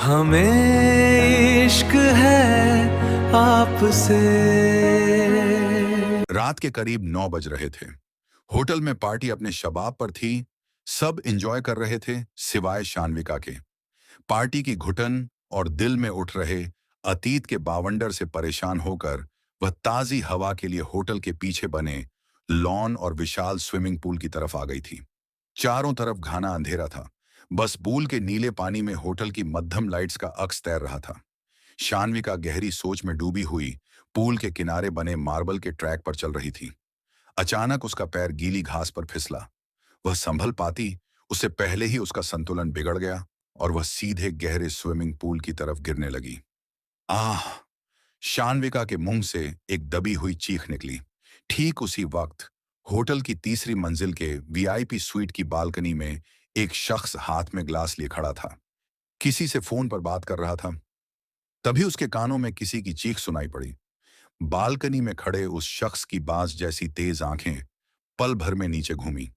हमें इश्क है आपसे। रात के करीब 9 बज रहे थे। होटल में पार्टी अपने शबाब पर थी। सब एंजॉय कर रहे थे सिवाय शान्विका के। पार्टी की घुटन और दिल में उठ रहे अतीत के बावंडर से परेशान होकर वह ताजी हवा के लिए होटल के पीछे बने लॉन और विशाल स्विमिंग पूल की तरफ आ गई थी। चारों तरफ घना अंधेरा था। बस पूल के नीले पानी में होटल की मध्यम लाइट्स का अक्स तैर रहा था। शान्विका गहरी सोच में डूबी हुई पूल के किनारे बने मार्बल के ट्रैक पर चल रही थी। अचानक उसका पैर गीली घास पर फिसला। वह संभल पाती उससे पहले ही उसका संतुलन बिगड़ गया और वह सीधे गहरे स्विमिंग पूल की तरफ गिरने लगी। आह! शान्विका के मुंह से एक दबी हुई चीख निकली। ठीक उसी वक्त होटल की तीसरी मंजिल के वीआईपी स्वीट की बालकनी में एक शख्स हाथ में ग्लास लिए खड़ा था। किसी से फोन पर बात कर रहा था। तभी उसके कानों में किसी की चीख सुनाई पड़ी। बालकनी में खड़े उस शख्स की बांस जैसी तेज आंखें पल भर में नीचे घूमी।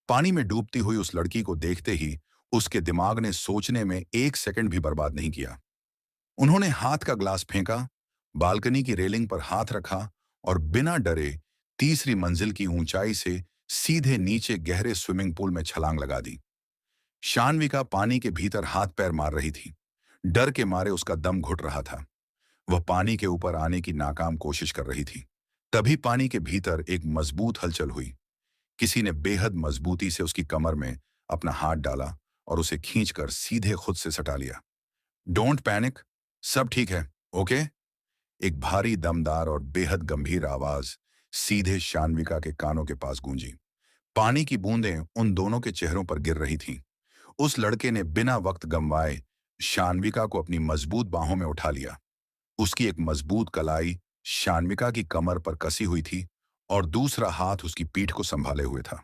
पानी में डूबती हुई उस लड़की को देखते ही उसके दिमाग ने सोचने में एक सेकंड भी बर्बाद नहीं किया। उन्होंने हाथ का ग्लास फेंका, बालकनी की रेलिंग पर हाथ रखा और बिना डरे तीसरी मंजिल की ऊंचाई से सीधे नीचे गहरे स्विमिंग पूल में छलांग लगा दी। शान्विका पानी के भीतर हाथ पैर मार रही थी। डर के मारे उसका दम घुट रहा था। वह पानी के ऊपर आने की नाकाम कोशिश कर रही थी। तभी पानी के भीतर एक मजबूत हलचल हुई। किसी ने बेहद मजबूती से उसकी कमर में अपना हाथ डाला और उसे खींचकर सीधे खुद से सटा लिया। डोंट पैनिक, सब ठीक है, ओके? एक भारी दमदार और बेहद गंभीर आवाज सीधे शान्विका के कानों के पास गूंजी। पानी की बूंदें उन दोनों के चेहरों पर गिर रही थीं। उस लड़के ने बिना वक्त गंवाए शान्विका को अपनी मजबूत बाहों में उठा लिया। उसकी एक मजबूत कलाई शान्विका की कमर पर कसी हुई थी और दूसरा हाथ उसकी पीठ को संभाले हुए था।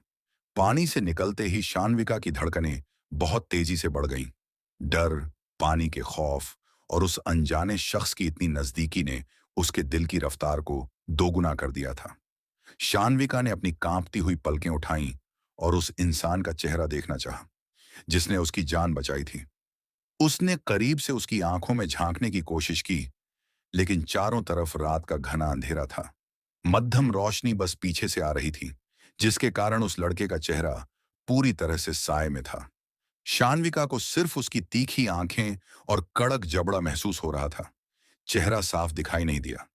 पानी से निकलते ही शान्विका की धड़कनें बहुत तेजी से बढ़ गईं। डर, पानी के खौफ और उस अनजाने शख्स की इतनी नजदीकी ने उसके दिल की रफ्तार को दोगुना कर दिया था। शान्विका ने अपनी कांपती हुई पलकें उठाईं और उस इंसान का चेहरा देखना चाहा, जिसने उसकी जान बचाई थी। उसने करीब से उसकी आंखों में झांकने की कोशिश की, लेकिन चारों तरफ रात का घना अंधेरा था। मध्यम रोशनी बस पीछे से आ रही थी, जिसके कारण उस लड़के का चेहरा पूरी तरह से साए में था। शान्विका को सिर्फ उसकी तीखी आंखें और कड़क जबड़ा महसूस हो रहा था। चेहरा साफ दिखाई नहीं दिया।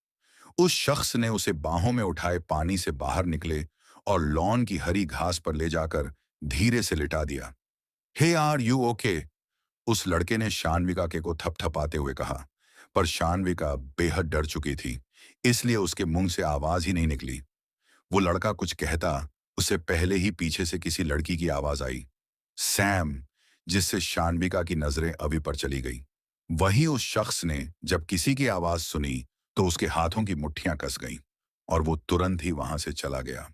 उस शख्स ने उसे बाहों में उठाए पानी से बाहर निकले और लॉन की हरी घास पर ले जाकर धीरे से लिटा दिया। हे आर यू ओके? उस लड़के ने शान्विका के को थपथपाते हुए कहा, पर शान्विका बेहद डर चुकी थी, इसलिए उसके मुंह से आवाज ही नहीं निकली। वो लड़का कुछ कहता, उससे पहले ही पीछे से किसी लड़की की आवाज आई, सैम, जिससे शान्विका की नजरें अभी पर चली गई। वहीं उस शख्स ने जब किसी की आवाज सुनी तो उसके हाथों की मुट्ठियां कस गईं और वो तुरंत ही वहां से चला गया।